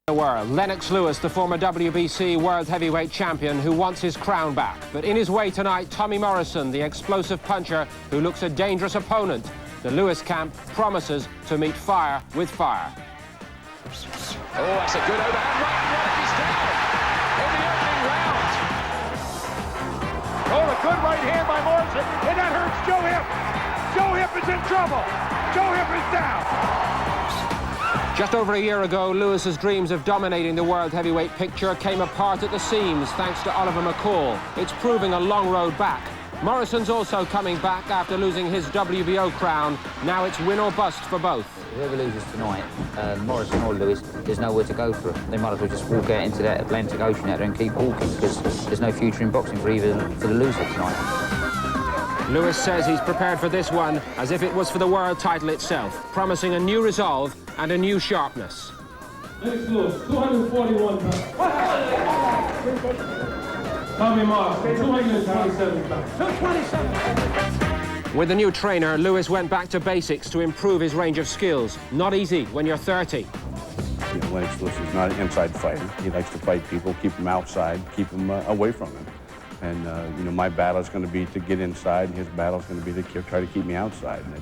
The world. Lennox Lewis, the former WBC World Heavyweight Champion, who wants his crown back. But in his way tonight, Tommy Morrison, the explosive puncher who looks a dangerous opponent. The Lewis camp promises to meet fire with fire. Oh, that's a good overhand right. He's down in the opening round. Oh, a good right hand by Morrison, and that hurts Joe Hip. Joe Hip is in trouble. Joe Hip is down. Just over a year ago, Lewis's dreams of dominating the world heavyweight picture came apart at the seams thanks to Oliver McCall. It's proving a long road back. Morrison's also coming back after losing his WBO crown. Now it's win or bust for both. Whoever loses tonight, Morrison or Lewis, there's nowhere to go for it. They might as well just walk out into that Atlantic Ocean out there and keep walking, because there's no future in boxing for the loser tonight. Lewis says he's prepared for this one as if it was for the world title itself, promising a new resolve and a new sharpness. Lennox Lewis, 241 pounds. Tommy Morrison, 227 pounds. 227. With the new trainer, Lewis went back to basics to improve his range of skills. Not easy when you're 30. Lennox Lewis is not an inside fighter. He likes to fight people, keep them outside, keep them away from him. And, my battle is going to be to get inside, and his battle is going to be to try to keep me outside. And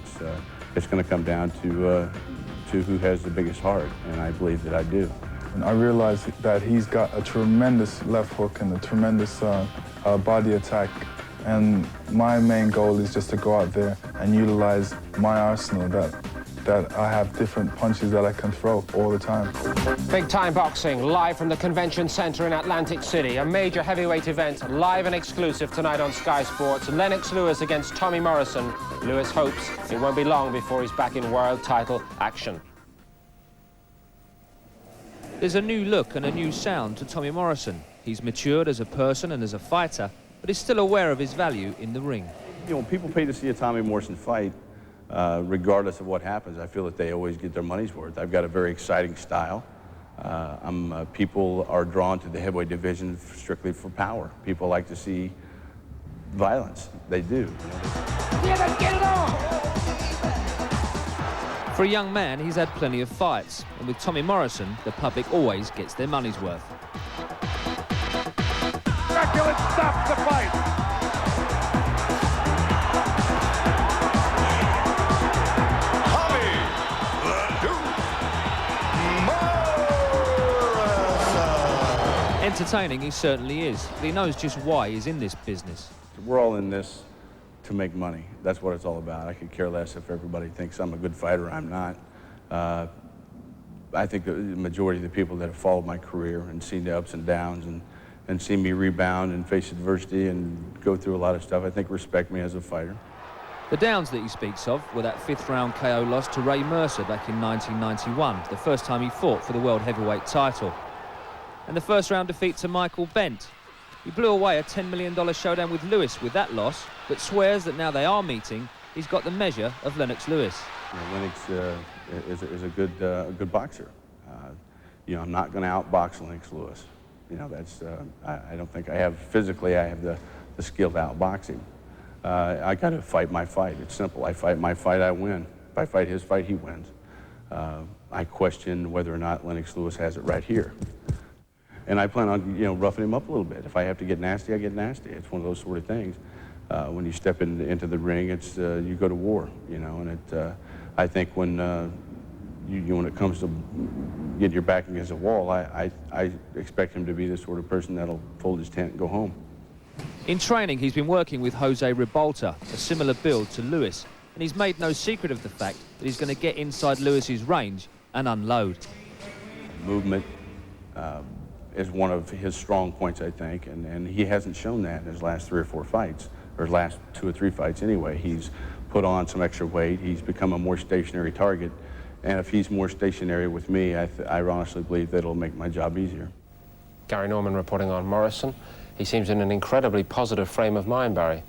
it's going to come down to who has the biggest heart, and I believe that I do. And I realize that he's got a tremendous left hook and a tremendous body attack. And my main goal is just to go out there and utilize my arsenal, that I have different punches that I can throw all the time. Big-time boxing, live from the Convention Center in Atlantic City. A major heavyweight event, live and exclusive tonight on Sky Sports. Lennox Lewis against Tommy Morrison. Lewis hopes it won't be long before he's back in world title action. There's a new look and a new sound to Tommy Morrison. He's matured as a person and as a fighter, but is still aware of his value in the ring. When people pay to see a Tommy Morrison fight, regardless of what happens, I feel that they always get their money's worth. I've got a very exciting style. People are drawn to the heavyweight division strictly for power. People like to see violence. They do. Get it on! For a young man, he's had plenty of fights, and with Tommy Morrison, the public always gets their money's worth. Dracula stops the fight. Entertaining he certainly is, but he knows just why he's in this business. We're all in this to make money. That's what it's all about. I could care less if everybody thinks I'm a good fighter. I'm not. I think the majority of the people that have followed my career and seen the ups and downs and seen me rebound and face adversity and go through a lot of stuff, I think respect me as a fighter. The downs that he speaks of were that fifth-round KO loss to Ray Mercer back in 1991, the first time he fought for the world heavyweight title. And the first-round defeat to Michael Bent. He blew away a $10 million showdown with Lewis with that loss, but swears that now they are meeting, he's got the measure of Lennox Lewis. Lennox is a good boxer. I'm not going to outbox Lennox Lewis. That's I don't think I have physically. I have the skill to outbox him. I got to fight my fight. It's simple. I fight my fight, I win. If I fight his fight, he wins. I question whether or not Lennox Lewis has it right here. And I plan on, roughing him up a little bit. If I have to get nasty, I get nasty. It's one of those sort of things. When you step into the ring, it's you go to war, And I think when it comes to getting your back against a wall, I expect him to be the sort of person that'll fold his tent and go home. In training, he's been working with Jose Ribalta, a similar build to Lewis, and he's made no secret of the fact that he's going to get inside Lewis's range and unload. Movement is one of his strong points, I think, and he hasn't shown that in his last 3 or 4 fights, or last 2 or 3 fights anyway. He's put on some extra weight. He's become a more stationary target, and if he's more stationary with me, I honestly believe that it'll make my job easier. Gary Norman reporting on Morrison. He seems in an incredibly positive frame of mind, Barry.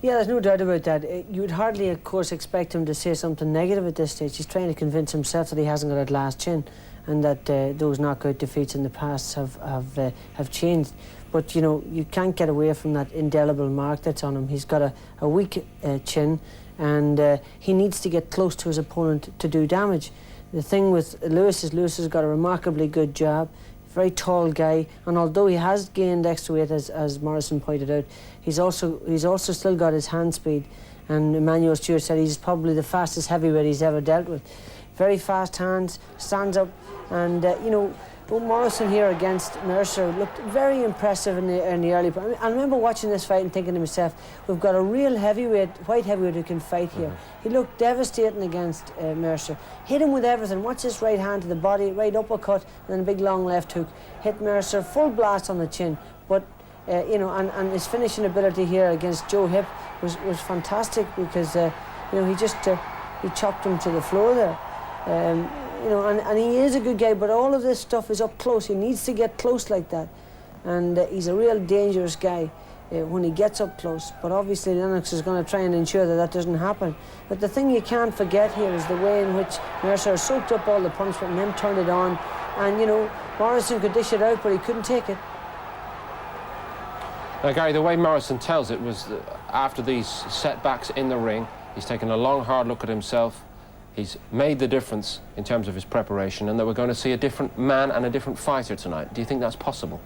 Yeah, there's no doubt about that. You would hardly, of course, expect him to say something negative at this stage. He's trying to convince himself that he hasn't got that last chin, and that those knockout defeats in the past have changed. But you can't get away from that indelible mark that's on him. He's got a weak chin, and he needs to get close to his opponent to do damage. The thing with Lewis is Lewis has got a remarkably good jab, very tall guy, and although he has gained extra weight, as Morrison pointed out, he's also still got his hand speed, and Emmanuel Stewart said he's probably the fastest heavyweight he's ever dealt with. Very fast hands, stands up, and you know, Morrison here against Mercer looked very impressive in the early part. I remember watching this fight and thinking to myself, we've got a real heavyweight, white heavyweight who can fight here. He looked devastating against Mercer. Hit him with everything. Watch this right hand to the body, right uppercut, and then a big long left hook. Hit Mercer, full blast on the chin. But you know, and his finishing ability here against Joe Hip was fantastic because you know, he just he chopped him to the floor there. You know, and he is a good guy, but all of this stuff is up close. He needs to get close like that, and he's a real dangerous guy when he gets up close. But obviously Lennox is going to try and ensure that that doesn't happen. But the thing you can't forget here is the way in which Mercer soaked up all the punishment and then turned it on. And you know, Morrison could dish it out, but he couldn't take it. Now, Gary, the way Morrison tells it was that after these setbacks in the ring, he's taken a long, hard look at himself. He's made the difference in terms of his preparation, and that we're going to see a different man and a different fighter tonight. Do you think that's possible?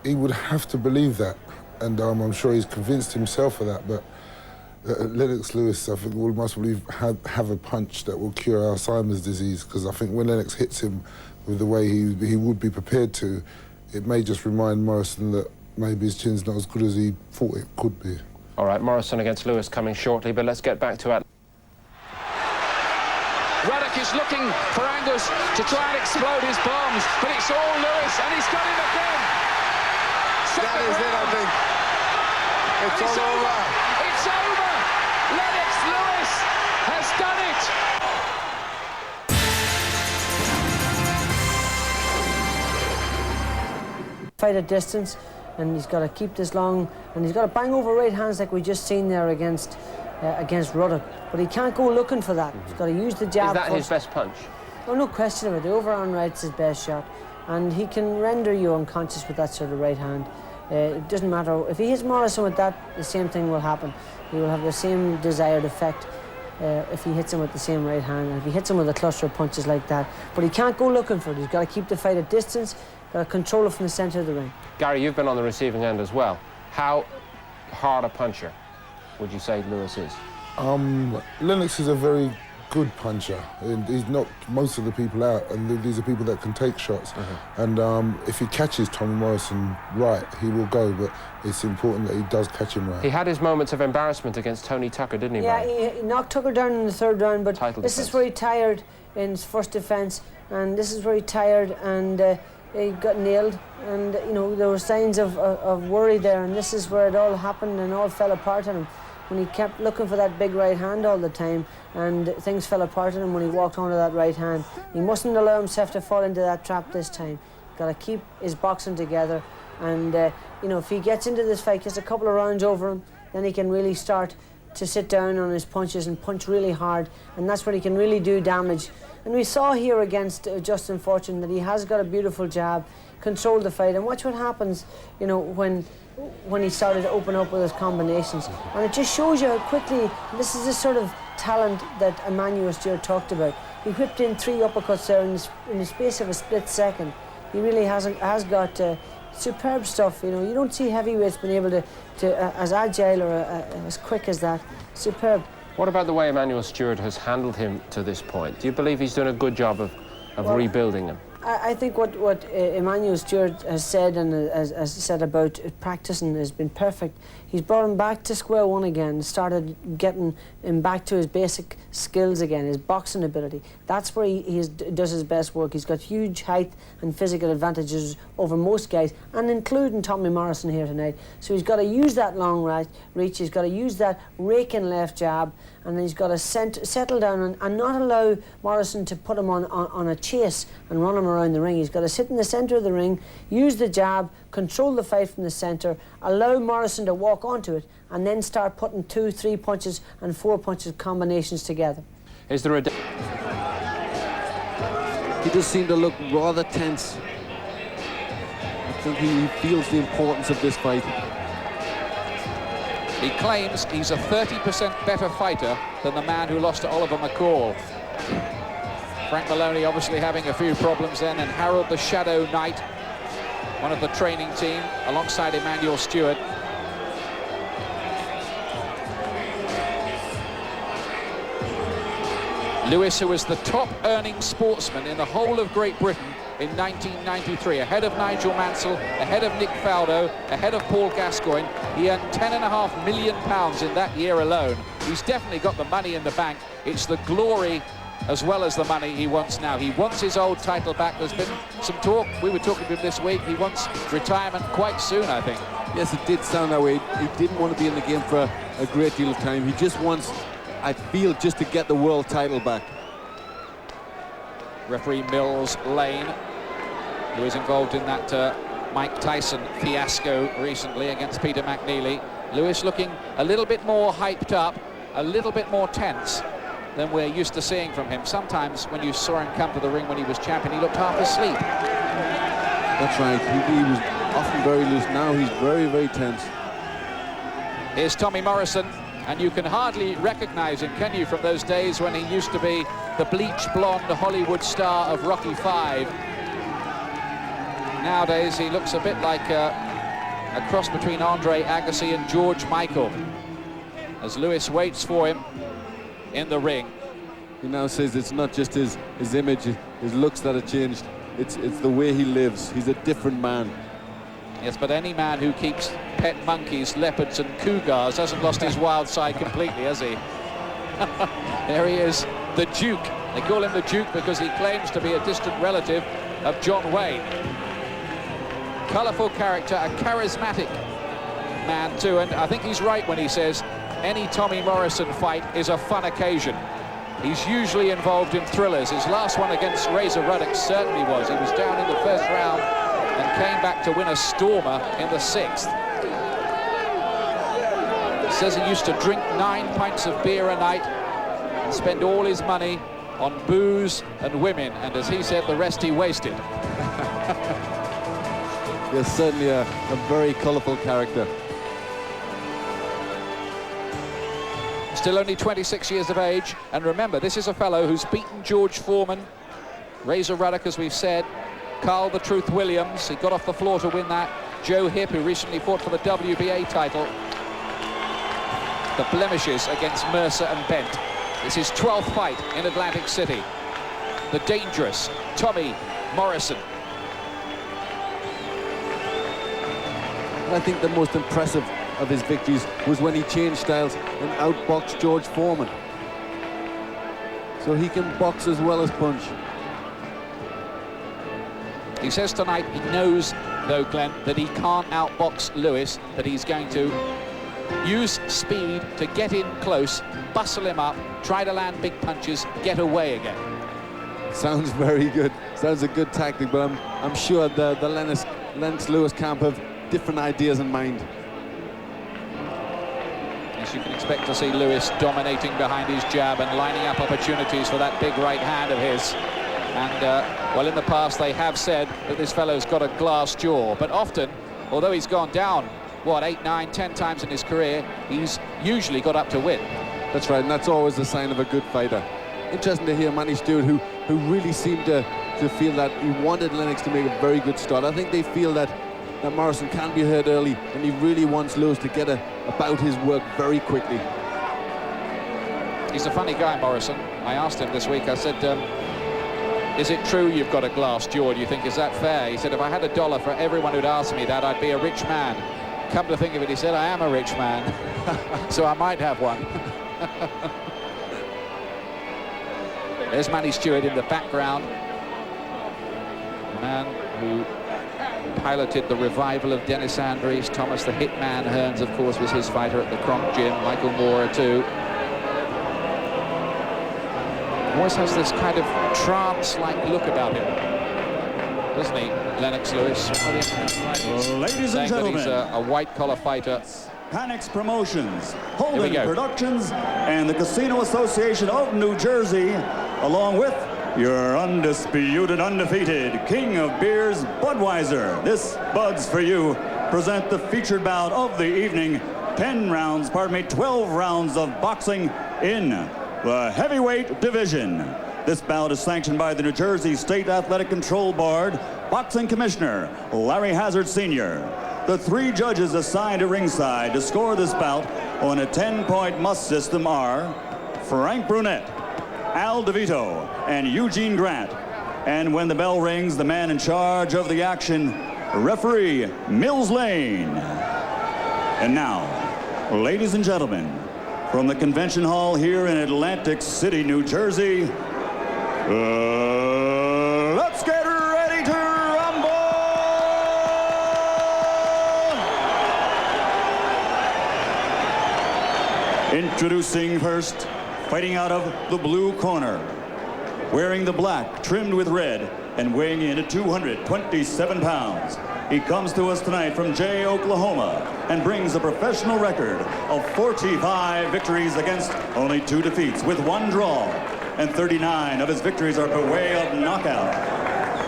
He would have to believe that, and I'm sure he's convinced himself of that, but Lennox Lewis, I think, will must believe have a punch that will cure Alzheimer's disease, because I think when Lennox hits him with the way he would be prepared to, it may just remind Morrison that maybe his chin's not as good as he thought it could be. All right, Morrison against Lewis coming shortly, but let's get back to it. Ruddock is looking for angles to try and explode his bombs, but it's all Lewis, and he's got him again. That is it, I think. It's all over. It's over. Lennox Lewis has done it. Fight at distance, and he's got to keep this long, and he's got to bang over right hands like we just seen there against Ruddock, but he can't go looking for that. He's got to use the jab. Is that first. his best punch? Oh, no question of it. The overhand right's his best shot, and he can render you unconscious with that sort of right hand. It doesn't matter if he hits Morrison with that, the same thing will happen. He will have the same desired effect if he hits him with the same right hand, and if he hits him with a cluster of punches like that. But he can't go looking for it. He's got to keep the fight at distance, got to control it from the centre of the ring. Gary, you've been on the receiving end as well. How hard a puncher would you say Lewis is? Lennox is a very good puncher, and he's knocked most of the people out, and these are people that can take shots. And if he catches Tommy Morrison right, he will go, but it's important that he does catch him right. He had his moments of embarrassment against Tony Tucker, didn't he? Yeah, he knocked Tucker down in the third round, but this is where he tired in his first defence, and this is where he tired, and he got nailed, and you know, there were signs of worry there, and this is where it all happened and all fell apart on him. When he kept looking for that big right hand all the time, and things fell apart on him when he walked onto that right hand. He mustn't allow himself to fall into that trap this time. Got to keep his boxing together, and you know, if he gets into this fight, gets a couple of rounds over him, then he can really start to sit down on his punches and punch really hard, and that's where he can really do damage. And we saw here against Justin Fortune that he has got a beautiful jab, controlled the fight, and watch what happens, you know, when he started to open up with his combinations. And it just shows you how quickly, this is the sort of talent that Emmanuel Stewart talked about. He whipped in 3 uppercuts there in the space of a split second. He really has got superb stuff. You know, you don't see heavyweights being able to as agile or as quick as that. Superb. What about the way Emmanuel Stewart has handled him to this point? Do you believe he's doing a good job of rebuilding him? I think what Emmanuel Stewart has said and has said about practicing has been perfect. He's brought him back to square one again, started getting him back to his basic skills again, his boxing ability. That's where he does his best work. He's got huge height and physical advantages over most guys, and including Tommy Morrison here tonight. So he's got to use that long reach, he's got to use that raking left jab, and then he's got to settle down and not allow Morrison to put him on a chase and run him around the ring. He's got to sit in the centre of the ring, use the jab, control the fight from the centre, allow Morrison to walk onto it, and then start putting 2, 3 punches and 4 punches combinations together. Is there a... He does seem to look rather tense. I think he feels the importance of this fight. He claims he's a 30% better fighter than the man who lost to Oliver McCall. Frank Maloney obviously having a few problems then, and Harold the Shadow Knight, one of the training team, alongside Emmanuel Stewart. Lewis, who was the top earning sportsman in the whole of Great Britain in 1993, ahead of Nigel Mansell, ahead of Nick Faldo, ahead of Paul Gascoigne. He earned £10.5 million in that year alone. He's definitely got the money in the bank. It's the glory as well as the money he wants now. He wants his old title back. There's been some talk, we were talking to him this week, he wants retirement quite soon, I think. Yes, it did sound that way. He didn't want to be in the game for a great deal of time. He just wants, I feel, just to get the world title back. Referee Mills Lane, who was involved in that Mike Tyson fiasco recently against Peter McNeely. Lewis looking a little bit more hyped up, a little bit more tense than we're used to seeing from him. Sometimes when you saw him come to the ring when he was champion, he looked half asleep. That's right, he was often very loose. Now he's very, very tense. Here's Tommy Morrison, and you can hardly recognize him, can you, from those days when he used to be the bleach blonde Hollywood star of Rocky V. Nowadays he looks a bit like a cross between Andre Agassi and George Michael, as Lewis waits for him in the ring. He now says it's not just his image, his looks that have changed. It's the way he lives. He's a different man. Yes, but any man who keeps pet monkeys, leopards and cougars hasn't lost his wild side completely, has he? There he is, the Duke. They call him the Duke because he claims to be a distant relative of John Wayne. Colourful character, a charismatic man too, and I think he's right when he says any Tommy Morrison fight is a fun occasion. He's usually involved in thrillers. His last one against Razor Ruddock certainly was. He was down in the first round and came back to win a stormer in the 6th. He says he used to drink 9 pints of beer a night and spend all his money on booze and women, and as he said, the rest he wasted. Yes, certainly a very colourful character. Still only 26 years of age, and remember, this is a fellow who's beaten George Foreman, Razor Ruddock, as we've said, Carl the Truth Williams, he got off the floor to win that, Joe Hipp, who recently fought for the WBA title. The blemishes against Mercer and Bent. It's his 12th fight in Atlantic City. The dangerous Tommy Morrison. And I think the most impressive of his victories was when he changed styles and outboxed George Foreman. So he can box as well as punch. He says tonight he knows, though, Glenn, that he can't outbox Lewis, that he's going to use speed to get in close, bustle him up, try to land big punches, get away again. Sounds very good. Sounds a good tactic, but I'm sure the Lennox Lewis camp have different ideas in mind. Yes, you can expect to see Lewis dominating behind his jab and lining up opportunities for that big right hand of his. And, well, in the past they have said that this fellow's got a glass jaw, but often, although he's gone down, what, 8, 9, 10 times in his career, he's usually got up to win. That's right, and that's always a sign of a good fighter. Interesting to hear Manny Stewart, who really seemed to feel that he wanted Lennox to make a very good start. I think they feel that Morrison can be hurt early, and he really wants Lewis to get about his work very quickly. He's a funny guy, Morrison. I asked him this week, I said, is it true you've got a glass jaw? Do you think, is that fair? He said, if I had $1 for everyone who'd asked me that, I'd be a rich man. Come to think of it, he said, I am a rich man, so I might have one. There's Manny Stewart in the background. The man who piloted the revival of Dennis Andrews. Thomas the Hitman Hearns, of course, was his fighter at the Kronk Gym. Michael Moorer, too. Always has this kind of trance-like look about him, doesn't he, Lennox Lewis? Ladies and gentlemen, he's a white-collar fighter. Panics Promotions, Holden Productions, and the Casino Association of New Jersey, along with your undisputed, undefeated King of Beers, Budweiser. This Bud's for you. Present the featured bout of the evening. 12 rounds of boxing in the heavyweight division. This bout is sanctioned by the New Jersey State Athletic Control Board, Boxing Commissioner Larry Hazard Sr. The 3 judges assigned at ringside to score this bout on a 10-point must system are Frank Brunette, Al DeVito, and Eugene Grant. And when the bell rings, the man in charge of the action, referee Mills Lane. And now, ladies and gentlemen, from the convention hall here in Atlantic City, New Jersey, let's get ready to rumble! Introducing first, fighting out of the blue corner, wearing the black trimmed with red and weighing in at 227 pounds. He comes to us tonight from Jay, Oklahoma, and brings a professional record of 45 victories against only 2 defeats, with 1 draw, and 39 of his victories are by way of knockout.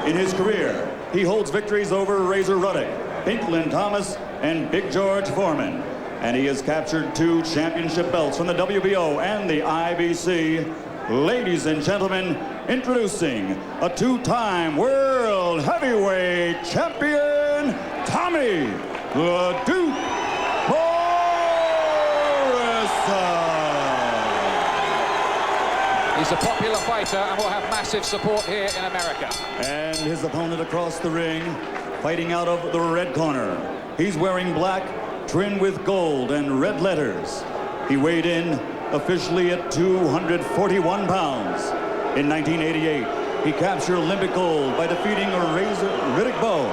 In his career, he holds victories over Razor Ruddock, Pinklin Thomas, and Big George Foreman, and he has captured 2 championship belts from the WBO and the IBC. Ladies and gentlemen, introducing a 2-time world heavyweight champion, Tommy "The Duke" Morrison. He's a popular fighter and will have massive support here in America. And his opponent across the ring, fighting out of the red corner. He's wearing black, trimmed with gold and red letters. He weighed in officially at 241 pounds. In 1988, he captured Olympic gold by defeating Riddick Bowe.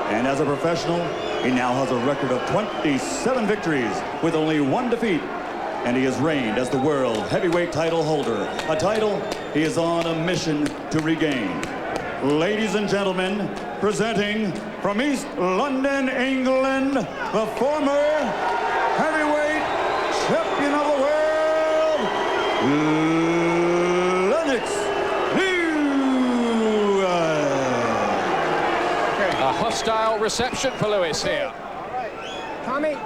And as a professional, he now has a record of 27 victories with only 1 defeat. And he has reigned as the world heavyweight title holder, a title he is on a mission to regain. Ladies and gentlemen, presenting from East London, England, the former heavyweight champion of the world, Lennox Lewis. A hostile reception for Lewis here. Tommy,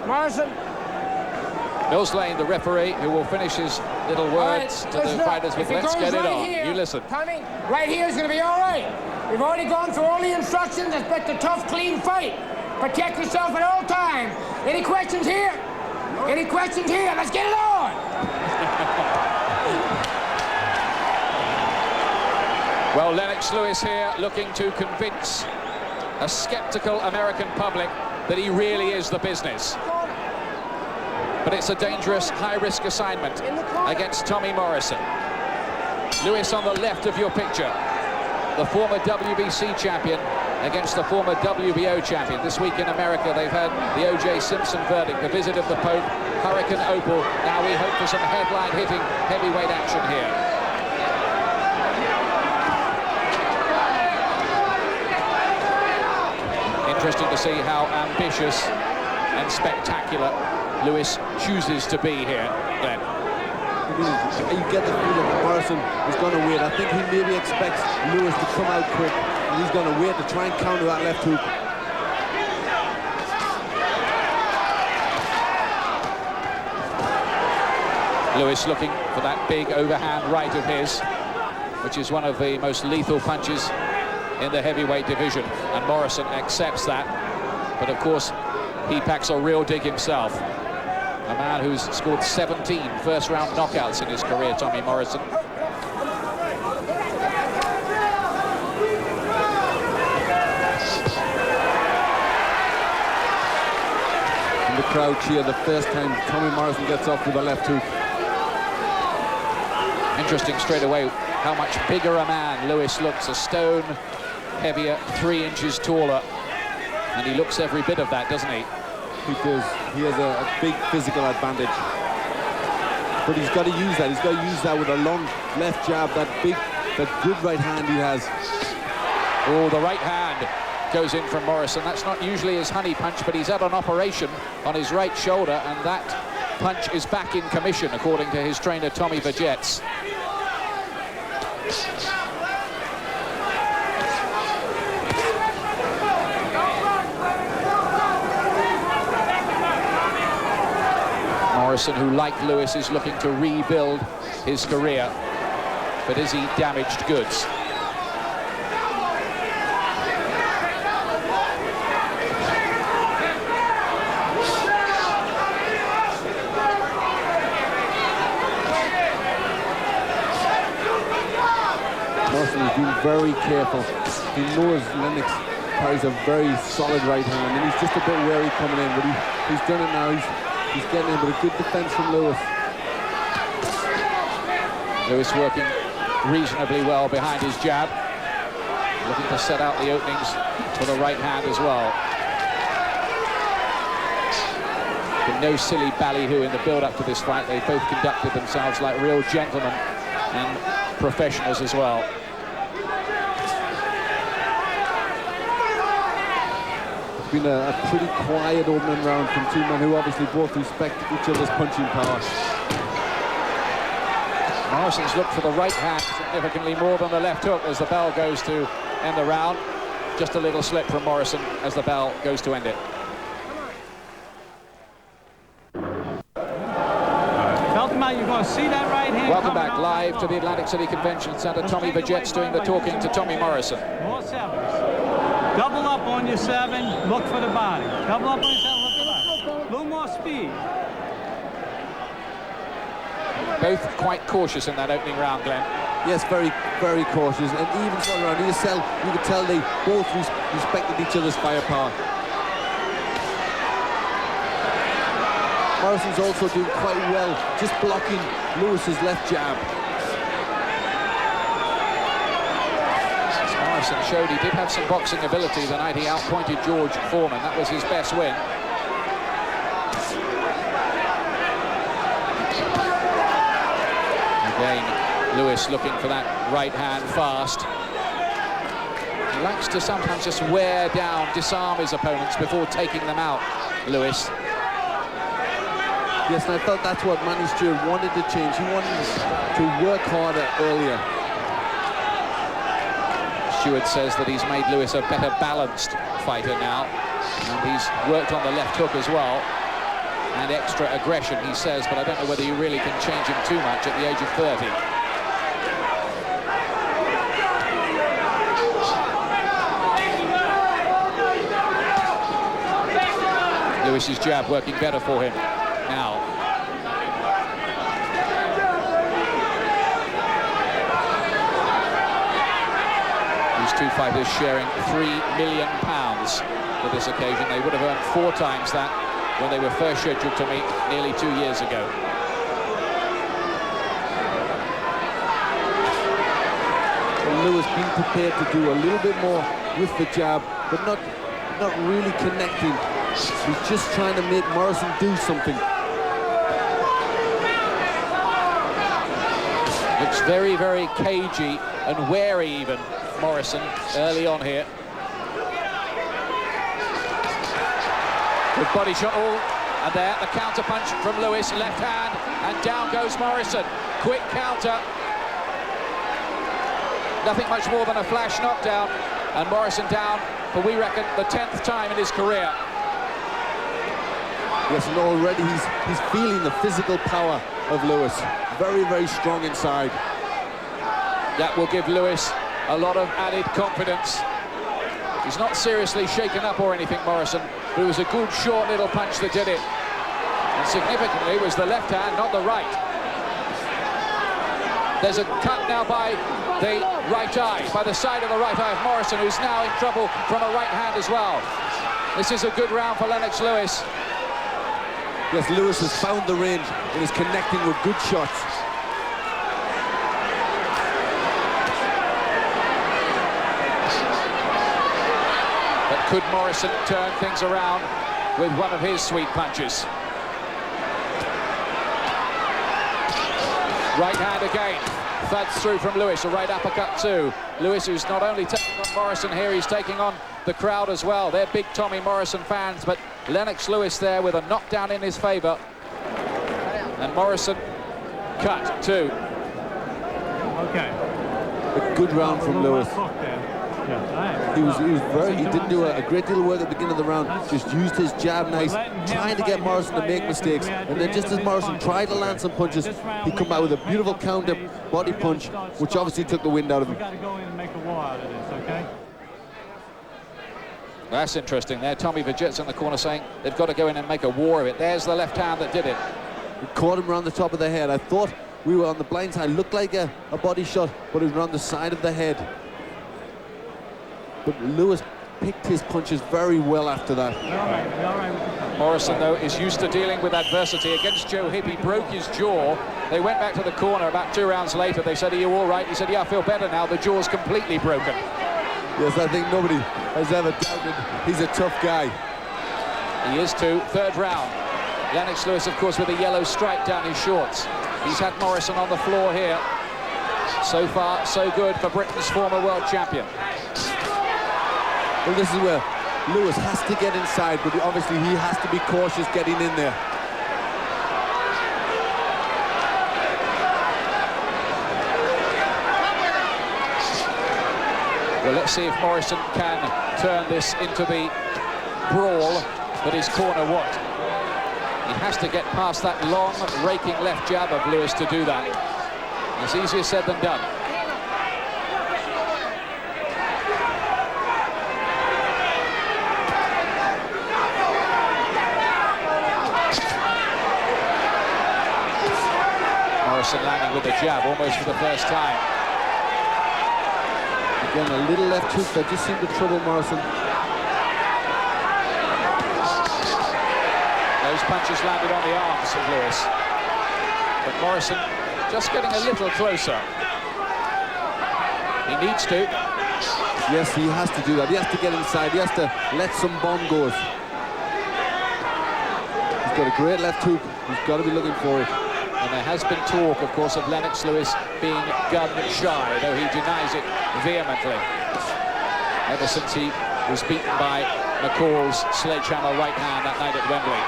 Morrison. Mills Lane, the referee, who will finish his little words to the fighters with "Let's get it on." You listen. Tommy, right here is going to be all right. We've already gone through all the instructions. Expect a tough, clean fight. Protect yourself at all times. Any questions here? Any questions here? Let's get it on! Well, Lennox Lewis here looking to convince a skeptical American public that he really is the business. But it's a dangerous, high-risk assignment against Tommy Morrison. Lewis on the left of your picture, the former WBC champion against the former WBO champion. This week in America, they've had the O.J. Simpson verdict, the visit of the Pope, Hurricane Opal. Now we hope for some headline-hitting heavyweight action here. Interesting to see how ambitious and spectacular Lewis chooses to be here, then. You get the feeling that Morrison is going to wait. I think he maybe expects Lewis to come out quick, and he's going to wait to try and counter that left hook. Lewis looking for that big overhand right of his, which is one of the most lethal punches in the heavyweight division, and Morrison accepts that. But of course, he packs a real dig himself. A man who's scored 17 first-round knockouts in his career, Tommy Morrison. And the crowd cheer the first time Tommy Morrison gets off with a left hook. Interesting straight away how much bigger a man Lewis looks. A stone heavier, 3 inches taller. And he looks every bit of that, doesn't he? He does. He has a big physical advantage. But he's got to use that. He's got to use that with a long left jab, that good right hand he has. Oh, the right hand goes in from Morrison. That's not usually his honey punch, but he's had an operation on his right shoulder, and that punch is back in commission, according to his trainer, Tommy Vergetz. Morrison, who like Lewis is looking to rebuild his career. but is he damaged goods? Morrison has been very careful. He knows Lennox carries a very solid right hand, and he's just a bit wary coming in, but he's done it now. He's getting in with a good defense from Lewis. Lewis working reasonably well behind his jab, looking to set out the openings for the right hand as well. But no silly ballyhoo in the build-up to this fight. They both conducted themselves like real gentlemen and professionals as well. It's been a pretty quiet opening round from two men who obviously both respect each other's punching power. Morrison's looked for the right hand significantly more than the left hook as the bell goes to end the round. Just a little slip from Morrison as the bell goes to end it. You're going to see that right hand. Welcome back live to the Atlantic City Convention Center. Tommy Verjette's doing the talking to Tommy Morrison. More sevens. Double up on your seven, look for the body. Double up on your seven, look for the body. A little more speed. Both quite cautious in that opening round, Glenn. Yes, very, very cautious. And even further around, you could tell they both respected each other's firepower. Morrison's also doing quite well, just blocking Lewis's left jab. As Morrison showed he did have some boxing ability the night he outpointed George Foreman. That was his best win. Again, Lewis looking for that right hand fast. He likes to sometimes just wear down, disarm his opponents before taking them out, Lewis. Yes, and I felt that's what Manny Stewart wanted to change. He wanted to work harder earlier. Stewart says that he's made Lewis a better balanced fighter now, and he's worked on the left hook as well, and extra aggression, he says, but I don't know whether you really can change him too much at the age of 30. Lewis's jab working better for him now. These two fighters sharing £3 million for this occasion. They would have earned 4 times that when they were first scheduled to meet nearly 2 years ago. And Lewis being prepared to do a little bit more with the jab, but not really connecting. He's just trying to make Morrison do something. Looks very, very cagey and wary even, Morrison, early on here. Good body shot all, and there, the counter punch from Lewis, left hand, and down goes Morrison. Quick counter. Nothing much more than a flash knockdown, and Morrison down for, we reckon, the 10th time in his career. Yes, and already he's feeling the physical power of Lewis. Very, very strong inside. That will give Lewis a lot of added confidence. He's not seriously shaken up or anything, Morrison, but it was a good, short little punch that did it. And significantly, it was the left hand, not the right. There's a cut now by the right eye, by the side of the right eye of Morrison, who's now in trouble from a right hand as well. This is a good round for Lennox Lewis. Yes, Lewis has found the range and is connecting with good shots. But could Morrison turn things around with one of his sweet punches? Right hand again. Thuds through from Lewis, a right uppercut too. Lewis, who's not only taking on Morrison here, he's taking on the crowd as well. They're big Tommy Morrison fans, but Lennox Lewis there with a knockdown in his favour. And Morrison cut too. Okay. A good round from Lewis. He didn't do a great deal of work at the beginning of the round, just used his jab nice, trying to get Morrison to make mistakes. And then just as Morrison tried to land some punches, he come out with a beautiful counter body punch, which obviously took the wind out of him. Got to go in and make a war out of this, okay? That's interesting there. Tommy Vergette's in the corner saying they've got to go in and make a war of it. There's the left hand that did it. It caught him around the top of the head. I thought we were on the blind side. Looked like a body shot, but it was around the side of the head. But Lewis picked his punches very well after that. Morrison, though, is used to dealing with adversity. Against Joe Hibb, he broke his jaw. They went back to the corner about 2 rounds later. They said, "Are you all right?" He said, "Yeah, I feel better now. The jaw's completely broken." Yes, I think nobody has ever doubted he's a tough guy. He is too. 3rd round. Lennox Lewis, of course, with a yellow stripe down his shorts. He's had Morrison on the floor here. So far, so good for Britain's former world champion. Well, this is where Lewis has to get inside, but obviously he has to be cautious getting in there. Well, let's see if Morrison can turn this into the brawl that his corner want. He has to get past that long, raking left jab of Lewis to do that. It's easier said than done. Morrison landing with the jab almost for the first time. Again, a little left hook that just seemed to trouble Morrison. Those punches landed on the arms of Lewis. But Morrison just getting a little closer. He needs to. Yes, he has to do that. He has to get inside. He has to let some bomb go. He's got a great left hook. He's got to be looking for it. And there has been talk, of course, of Lennox Lewis being gun-shy, though he denies it vehemently. Ever since he was beaten by McCall's sledgehammer right hand that night at Wembley.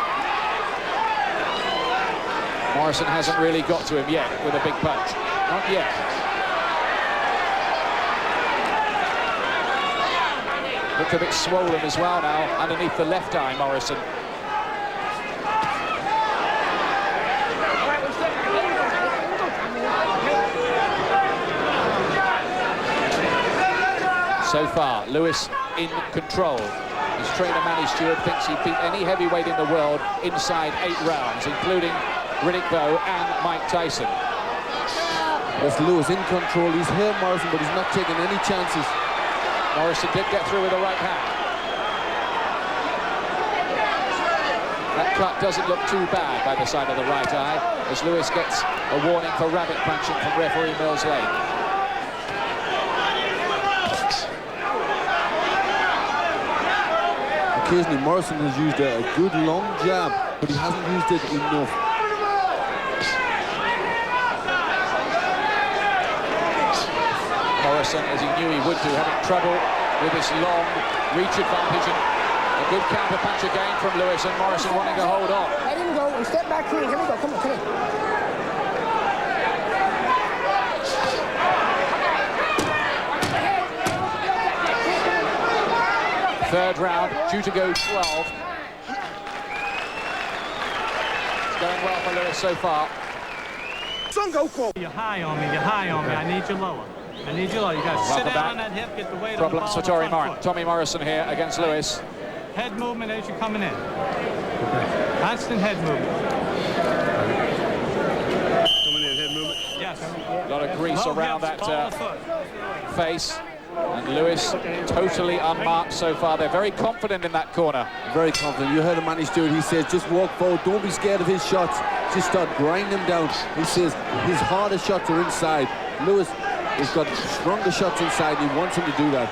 Morrison hasn't really got to him yet with a big punch. Not yet. Looked a bit swollen as well now, underneath the left eye, Morrison. So far, Lewis in control. His trainer, Manny Stewart, thinks he beat any heavyweight in the world inside 8 rounds, including Riddick Bowe and Mike Tyson. That's Lewis in control. He's hurt Morrison, but he's not taking any chances. Morrison did get through with the right hand. That cut doesn't look too bad by the side of the right eye, as Lewis gets a warning for rabbit punching from referee Mills Lane. Occasionally, Morrison has used a good long jab, but he hasn't used it enough. Morrison, as he knew he would do, having trouble with this long reach advantage, and a good counter punch again from Lewis, and Morrison wanting to hold on. Let him go and step back clean. Here we go. Come on, come on. 3rd round, due to go 12. It's going well for Lewis so far. Son, go for. You're high on me, you're high on me. I need you lower. I need you lower. You got to sit down on that hip, get the weight on the ball. Problems for Tommy Morrison here against Lewis. Head movement as you're coming in. Constant head movement. Coming in, head movement. Yes. A lot of grease around that face. And Lewis totally unmarked so far. They're very confident in that corner. Very confident. You heard him, Manny Stewart. He says, just walk forward. Don't be scared of his shots. Just start grinding them down. He says his hardest shots are inside. Lewis has got stronger shots inside, and he wants him to do that.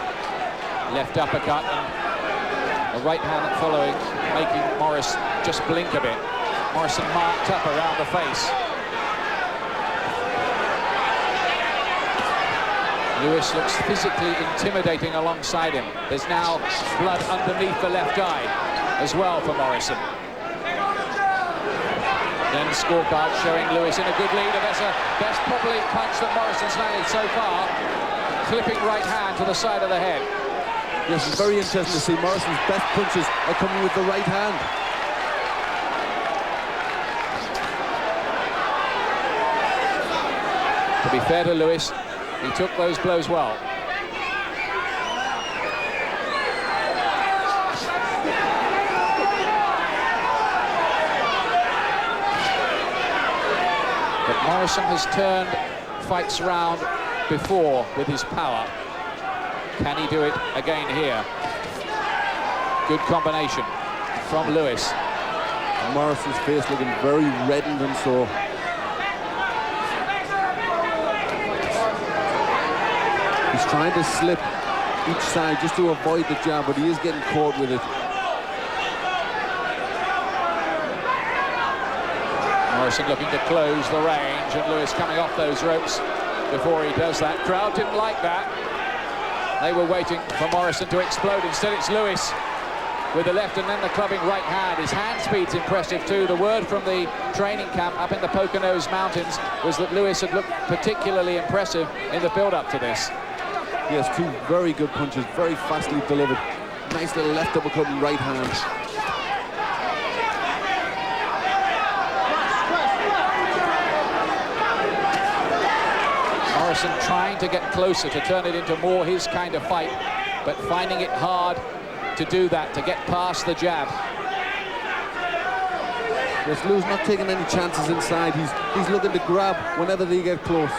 Left uppercut and a right hand following, making Morris just blink a bit. Morrison marked up around the face. Lewis looks physically intimidating alongside him. There's now blood underneath the left eye as well for Morrison. Then scorecard showing Lewis in a good lead, and that's probably punch that Morrison's landed so far. clipping right hand to the side of the head. Yes, it's very interesting to see Morrison's best punches are coming with the right hand. To be fair to Lewis, he took those blows well. But Morrison has turned fights round before with his power. Can he do it again here? Good combination from Lewis. And Morrison's face looking very reddened and sore. He's trying to slip each side just to avoid the jab, but he is getting caught with it. Morrison looking to close the range, and Lewis coming off those ropes before he does that. Crowd didn't like that. They were waiting for Morrison to explode. Instead, it's Lewis with the left and then the clubbing right hand. His hand speed's impressive too. The word from the training camp up in the Poconos Mountains was that Lewis had looked particularly impressive in the build-up to this. Yes, two very good punches, very fastly delivered. Nice little left uppercut and right hand. Morrison trying to get closer to turn it into more his kind of fight, but finding it hard to do that, to get past the jab. Yes, Lewis not taking any chances inside. He's looking to grab whenever they get close.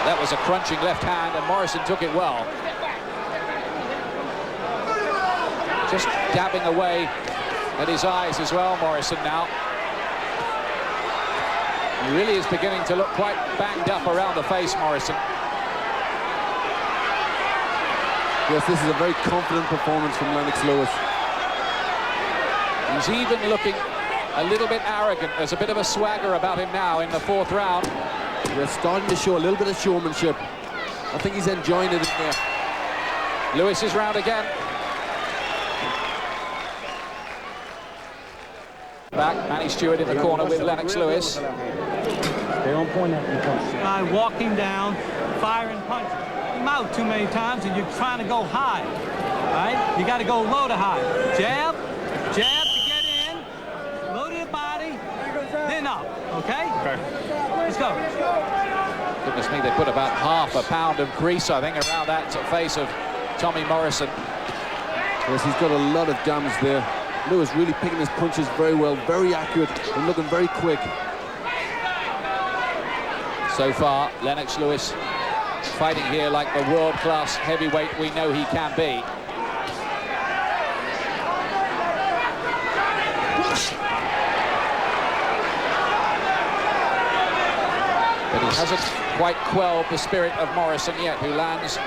That was a crunching left hand, and Morrison took it well. Just dabbing away at his eyes as well, Morrison now. He really is beginning to look quite banged up around the face, Morrison. Yes, this is a very confident performance from Lennox Lewis. He's even looking a little bit arrogant. There's a bit of a swagger about him now in the fourth round. We're starting to show a little bit of showmanship. I think he's enjoying it in there. Lewis is round again. Back, Manny Stewart in the corner with Lennox Lewis. Stay on point after guy walking down, firing punches. Him out too many times, and you're trying to go high. All right? You got to go low to high. Jab, jab to get in, low to your body, then up. Okay? Let's go. Goodness me, they put about half a pound of grease, I think, around that face of Tommy Morrison. Yes, he's got a lot of damage there. Lewis really picking his punches very well, very accurate, and looking very quick. So far, Lennox Lewis fighting here like the world-class heavyweight we know he can be. But he hasn't quite quelled the spirit of Morrison yet, who lands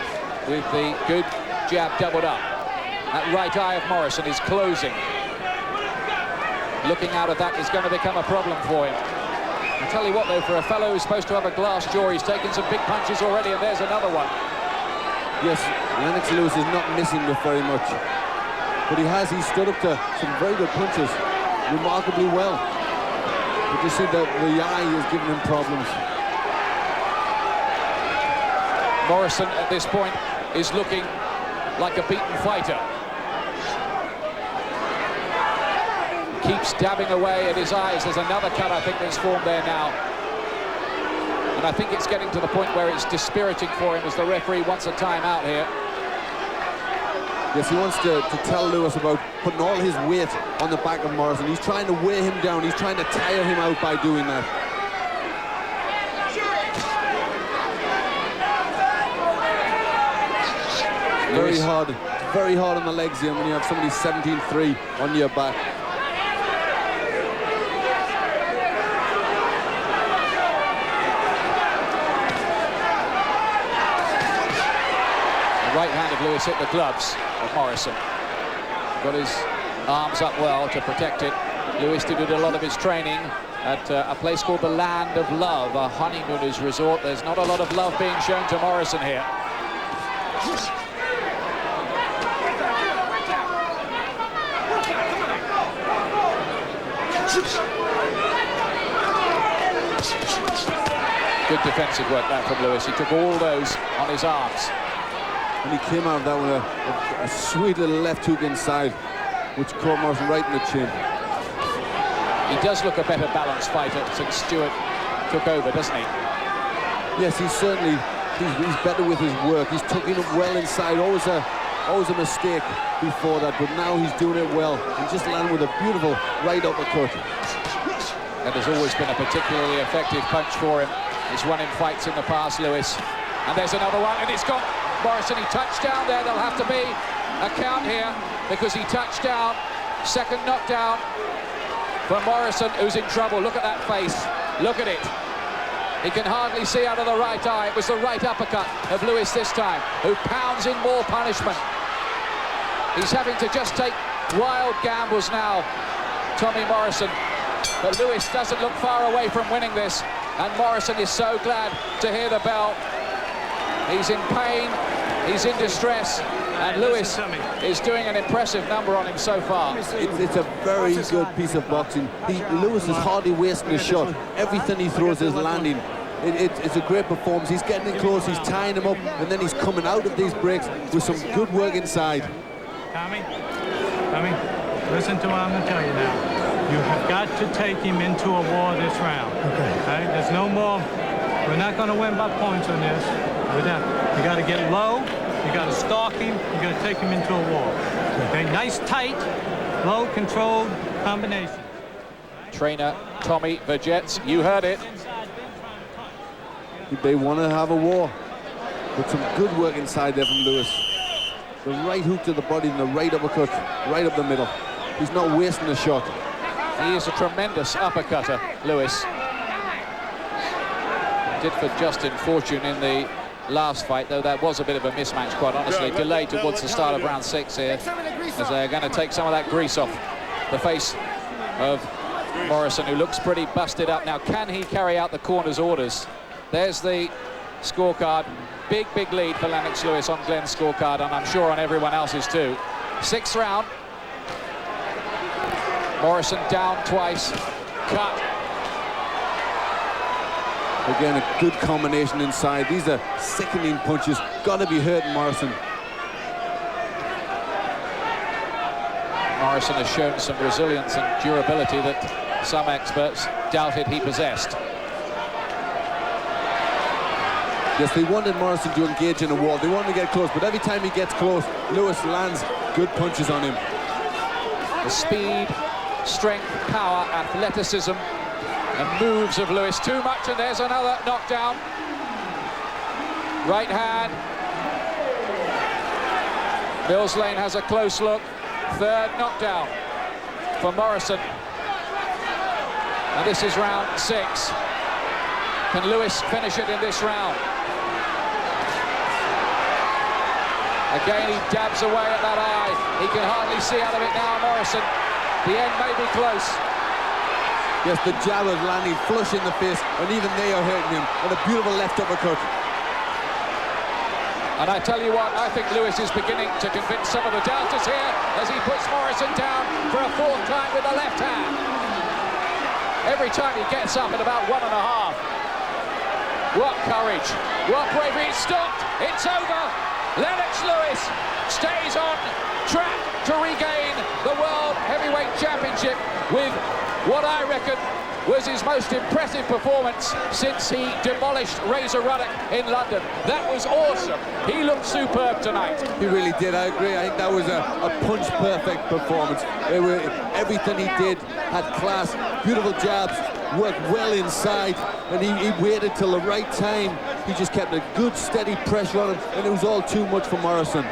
with the good jab doubled up. That right eye of Morrison is closing. Looking out of that is going to become a problem for him. I tell you what, though, for a fellow who's supposed to have a glass jaw, he's taken some big punches already, and there's another one. Yes, Lennox Lewis is not missing with very much. But he stood up to some very good punches, remarkably well. But you see that the eye is giving him problems. Morrison, at this point, is looking like a beaten fighter. Keeps dabbing away at his eyes. There's another cut, I think, that's formed there now. And I think it's getting to the point where it's dispiriting for him as the referee wants a timeout here. Yes, he wants to tell Lewis about putting all his weight on the back of Morrison. He's trying to weigh him down. He's trying to tire him out by doing that. Very hard on the legs here when you have somebody 17-3 on your back. Right hand of Lewis hit the gloves of Morrison. Got his arms up well to protect it. Lewis did a lot of his training at a place called the Land of Love, a honeymooners resort. There's not a lot of love being shown to Morrison here. Good defensive work that from Lewis. He took all those on his arms. And he came out of that with a sweet little left hook inside, which caught Morrison right in the chin. He does look a better balanced fighter since Stewart took over, doesn't he? Yes, he's certainly, he's better with his work. He's tucking it well inside, always a mistake before that, but now he's doing it well and just landing with a beautiful right uppercut. And there's always been a particularly effective punch for him. He's won in fights in the past, Lewis. And there's another one, and it's got Morrison. He touched down there. There'll have to be a count here because he touched down. Second knockdown for Morrison, who's in trouble. Look at that face. Look at it. He can hardly see out of the right eye. It was the right uppercut of Lewis this time, who pounds in more punishment. He's having to just take wild gambles now, Tommy Morrison. But Lewis doesn't look far away from winning this, and Morrison is so glad to hear the bell. He's in pain, he's in distress, and Lewis is doing an impressive number on him so far. It's a very good piece of boxing. Lewis is hardly wasting a shot. Everything he throws is landing. It's a great performance. He's getting in close, he's tying him up, and then he's coming out of these breaks with some good work inside. Tommy, listen to what I'm going to tell you now. You have got to take him into a war this round. Okay. There's no more. We're not going to win by points on this. You got to get low. You got to stalk him. You got to take him into a war. Okay. Nice, tight, low, controlled combination. Trainer Tommy Verjets, you heard it. They want to have a war. But some good work inside there from Lewis. The right hook to the body and the right uppercut, right up the middle. He's not wasting a shot. He is a tremendous uppercutter, Lewis. Did for Justin Fortune in the last fight, though that was a bit of a mismatch, quite honestly. Delayed towards the start of round 6 here, as they're going to take some of that grease off the face of Morrison, who looks pretty busted up now. Can he carry out the corner's orders? There's the scorecard. Big lead for Lennox Lewis on Glenn's scorecard, and I'm sure on everyone else's too. 6th round. Morrison down twice, cut. Again, a good combination inside. These are sickening punches. Got to be hurting Morrison. Morrison has shown some resilience and durability that some experts doubted he possessed. Yes, they wanted Morrison to engage in a war. They wanted to get close, but every time he gets close, Lewis lands good punches on him. The speed, strength, power, athleticism, and moves of Lewis. Too much, and there's another knockdown. Right hand. Mills Lane has a close look. 3rd knockdown for Morrison. And this is round 6. Can Lewis finish it in this round? Again, he dabs away at that eye. He can hardly see out of it now, Morrison. The end may be close. Yes, the jab is landing flush in the face, and even they are hurting him. And a beautiful left uppercut. And I tell you what, I think Lewis is beginning to convince some of the doubters here as he puts Morrison down for a 4th time with the left hand. Every time he gets up at about 1.5. What courage, what bravery. It's stopped, it's over. Lennox Lewis stays on track to regain the World Heavyweight Championship with what I reckon was his most impressive performance since he demolished Razor Ruddock in London. That was awesome. He looked superb tonight. He really did, I agree. I think that was a punch-perfect performance. Everything he did had class, beautiful jabs, worked well inside, and he waited till the right time. He just kept a good, steady pressure on him, and it was all too much for Morrison.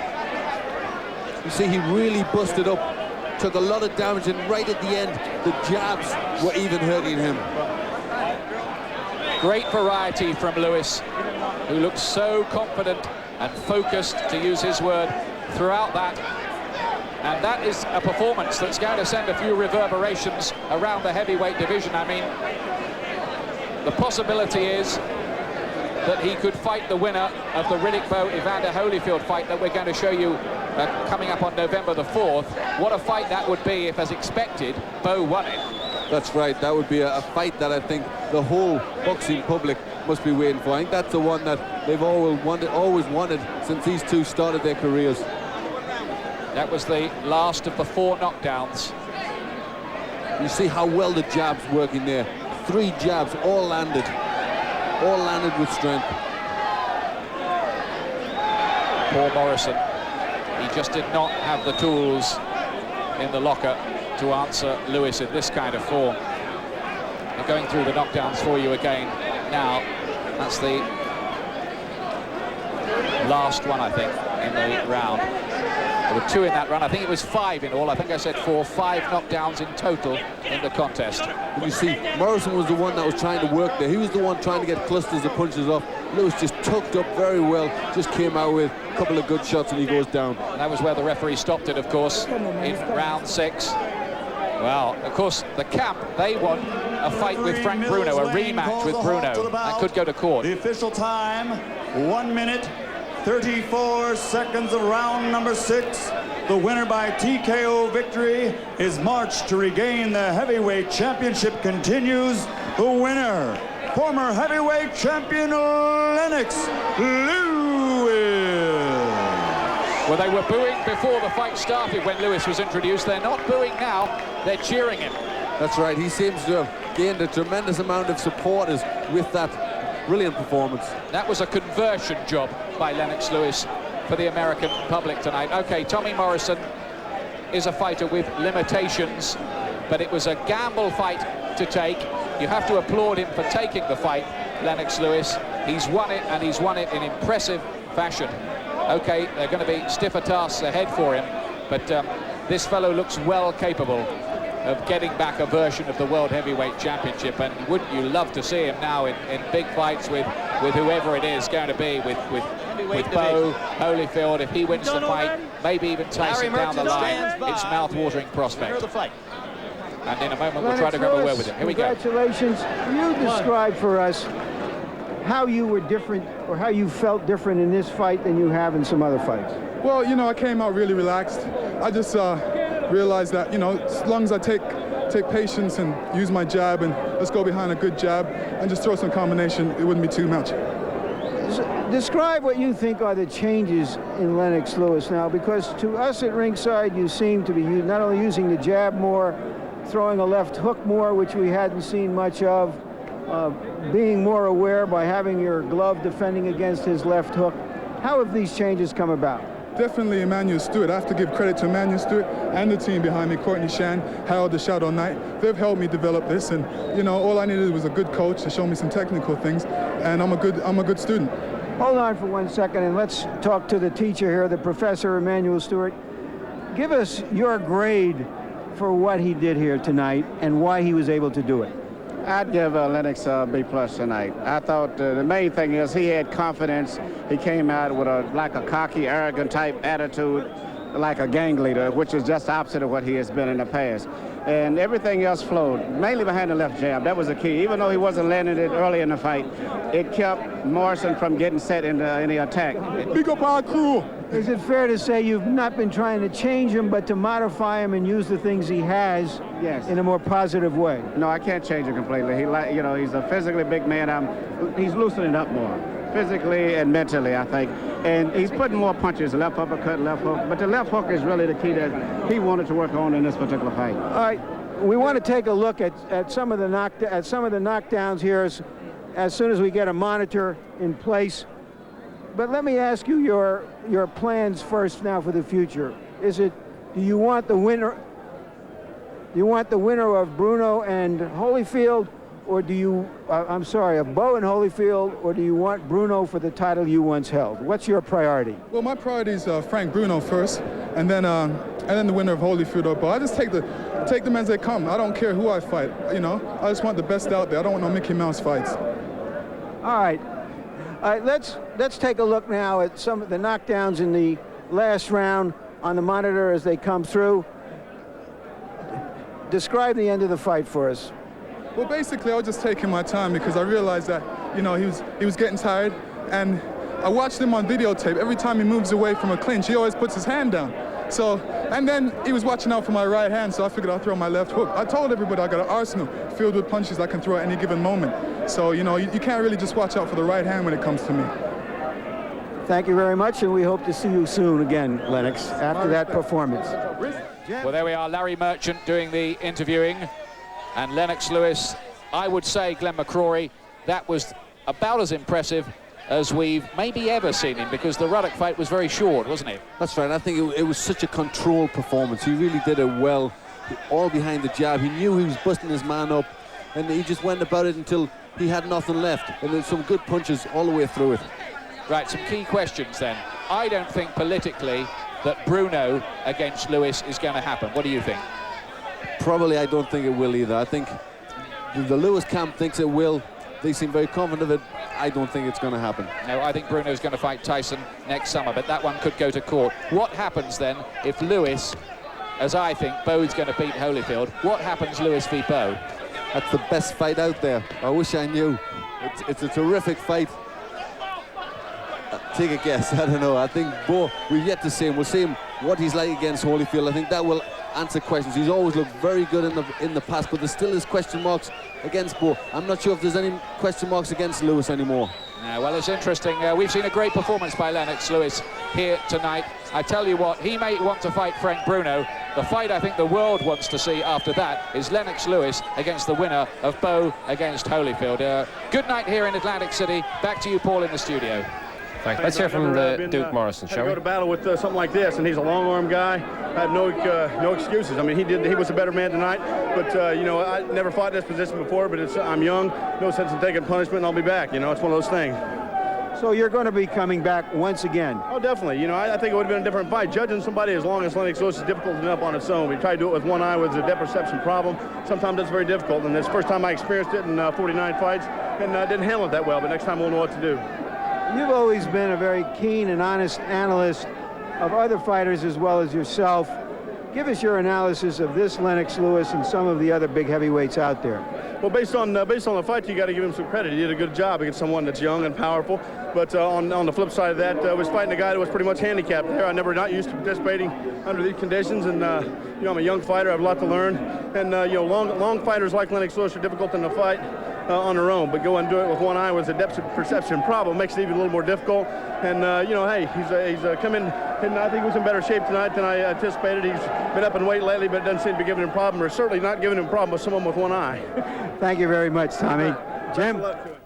You see, he really busted up, took a lot of damage, and right at the end, the jabs were even hurting him. Great variety from Lewis, who looked so confident and focused, to use his word, throughout that. And that is a performance that's going to send a few reverberations around the heavyweight division. I mean, the possibility is that he could fight the winner of the Riddick-Bowe-Evander Holyfield fight that we're going to show you coming up on November the 4th. What a fight that would be if, as expected, Bowe won it. That's right. That would be a fight that I think the whole boxing public must be waiting for. I think that's the one that they've always wanted since these two started their careers. That was the last of the 4 knockdowns. You see how well the jabs working there. 3 jabs, all landed with strength. Poor Morrison. He just did not have the tools in the locker to answer Lewis in this kind of form. They're going through the knockdowns for you again now. That's the last one, I think, in the round. There were 2 in that run. I think it was 5 in all. I think I said 4, 5 knockdowns in total in the contest. And you see, Morrison was the one that was trying to work there. He was the one trying to get clusters of punches off. Lewis just tucked up very well, just came out with a couple of good shots and he goes down. And that was where the referee stopped it, of course, in round 6. Well, of course, the camp, they want a fight with Frank Bruno, a rematch with Bruno. That could go to court. The official time, 1 minute, 34 seconds of round number 6. The winner by TKO victory is marched to regain the heavyweight championship continues. The winner, former heavyweight champion Lennox Lewis. Well, they were booing before the fight started when Lewis was introduced. They're not booing now, they're cheering him. That's right, he seems to have gained a tremendous amount of supporters with that brilliant performance. That was a conversion job by Lennox Lewis for the American public tonight. Okay, Tommy Morrison is a fighter with limitations, but it was a gamble fight to take. You have to applaud him for taking the fight, Lennox Lewis. He's won it, and he's won it in impressive fashion. Okay, they're going to be stiffer tasks ahead for him, but this fellow looks well capable of getting back a version of the World Heavyweight Championship, and wouldn't you love to see him now in big fights with whoever it is going to be, with Bo Holyfield, if he wins the fight, maybe even Tyson down the line. It's mouth-watering prospect. And in a moment we'll try to grab a word with him. Here we go. Congratulations. You describe for us how you were different, or how you felt different in this fight than you have in some other fights. Well, you know, I came out really relaxed. I just realized that, you know, as long as I take patience and use my jab and let's go behind a good jab and just throw some combination, it wouldn't be too much. Describe what you think are the changes in Lennox Lewis now, because to us at ringside you seem to be not only using the jab more, throwing a left hook more, which we hadn't seen much of, being more aware by having your glove defending against his left hook. How have these changes come about? Definitely Emmanuel Stewart. I have to give credit to Emmanuel Stewart and the team behind me, Courtney Shan, Harold the Shadow Knight. They've helped me develop this, and you know, all I needed was a good coach to show me some technical things, and I'm a good student. Hold on for 1 second, and let's talk to the teacher here, the professor Emmanuel Stewart. Give us your grade for what he did here tonight and why he was able to do it. I'd give Lennox a B+ tonight. I thought the main thing is he had confidence. He came out with like a cocky, arrogant type attitude, like a gang leader, which is just the opposite of what he has been in the past. And everything else flowed, mainly behind the left jab. That was the key. Even though he wasn't landing it early in the fight, it kept Morrison from getting set in any attack. Big up our crew. Is it fair to say you've not been trying to change him, but to modify him and use the things he has in a more positive way? No, I can't change him completely. You know, he's a physically big man. He's loosening up more, physically and mentally, I think. And he's putting more punches, left uppercut, left hook. But the left hook is really the key that he wanted to work on in this particular fight. All right, we want to take a look at some of the knockdowns here as soon as we get a monitor in place. But let me ask you your plans first now for the future. Do you want the winner? Do you want the winner of Bruno and Holyfield, or do you? Of Bo and Holyfield, or do you want Bruno for the title you once held? What's your priority? Well, my priority is Frank Bruno first, and then the winner of Holyfield or Bo. I just take them as they come. I don't care who I fight. You know, I just want the best out there. I don't want no Mickey Mouse fights. All right. All right, let's take a look now at some of the knockdowns in the last round on the monitor as they come through. Describe the end of the fight for us. Well, basically, I was just taking my time because I realized that, you know, he was getting tired, and I watched him on videotape. Every time he moves away from a clinch, he always puts his hand down. So, and then he was watching out for my right hand, so I figured I'll throw my left hook. I told everybody I got an arsenal filled with punches I can throw at any given moment. So, you know, you can't really just watch out for the right hand when it comes to me. Thank you very much, and we hope to see you soon again, Lennox, after that performance. Well, there we are, Larry Merchant doing the interviewing, and Lennox Lewis. I would say, Glenn McCrory, that was about as impressive as we've maybe ever seen him, because the Ruddock fight was very short, wasn't it? That's right. I think it was such a controlled performance. He really did it well, all behind the jab. He knew he was busting his man up, and he just went about it until he had nothing left. And there's some good punches all the way through it. Right, some key questions then. I don't think politically that Bruno against Lewis is going to happen. What do you think? Probably I don't think it will either. I think the Lewis camp thinks it will. They seem very confident of it. I don't think it's going to happen. No, I think Bruno's going to fight Tyson next summer, but that one could go to court. What happens then if Lewis, as I think, Bo's going to beat Holyfield? What happens Lewis v Bo? That's the best fight out there. I wish I knew. It's a terrific fight. Take a guess. I don't know. I think Bo, we've yet to see him. We'll see him what he's like against Holyfield. I think that will answer questions. He's always looked very good in the past, but there still is question marks against Bo. I'm not sure if there's any question marks against Lewis anymore. Yeah, well, it's interesting. We've seen a great performance by Lennox Lewis here tonight. I tell you what, he may want to fight Frank Bruno. The fight I think the world wants to see after that is Lennox Lewis against the winner of Bo against Holyfield. Good night here in Atlantic City. Back to you, Paul, in the studio. Thanks. Let's hear from the Duke Morrison, shall we? Go to battle with something like this, and he's a long-arm guy. I have no excuses. I mean, he was a better man tonight, but you know, I never fought in this position before. But I'm young, no sense in taking punishment, and I'll be back. You know, it's one of those things. So you're going to be coming back once again? Oh, definitely. You know, I think it would have been a different fight. Judging somebody as long as Lennox Lewis is difficult enough on its own. We tried to do it with one eye with a depth perception problem. Sometimes it's very difficult, and it's the first time I experienced it in 49 fights, and didn't handle it that well. But next time we'll know what to do. You've always been a very keen and honest analyst of other fighters as well as yourself. Give us your analysis of this Lennox Lewis and some of the other big heavyweights out there. Well, based on the fight, you got to give him some credit. He did a good job against someone that's young and powerful. But on the flip side of that, was fighting a guy that was pretty much handicapped there. I'm not used to participating under these conditions, and you know, I'm a young fighter. I have a lot to learn, and you know, long fighters like Lennox Lewis are difficult in the fight on their own. But go and do it with one eye with a depth perception problem makes it even a little more difficult. And you know, hey, he's come in, and I think he was in better shape tonight than I anticipated. He's been up in weight lately, but it doesn't seem to be giving him a problem, or certainly not giving him a problem with someone with one eye. Thank you very much, Tommy. Jim. Best of luck to him.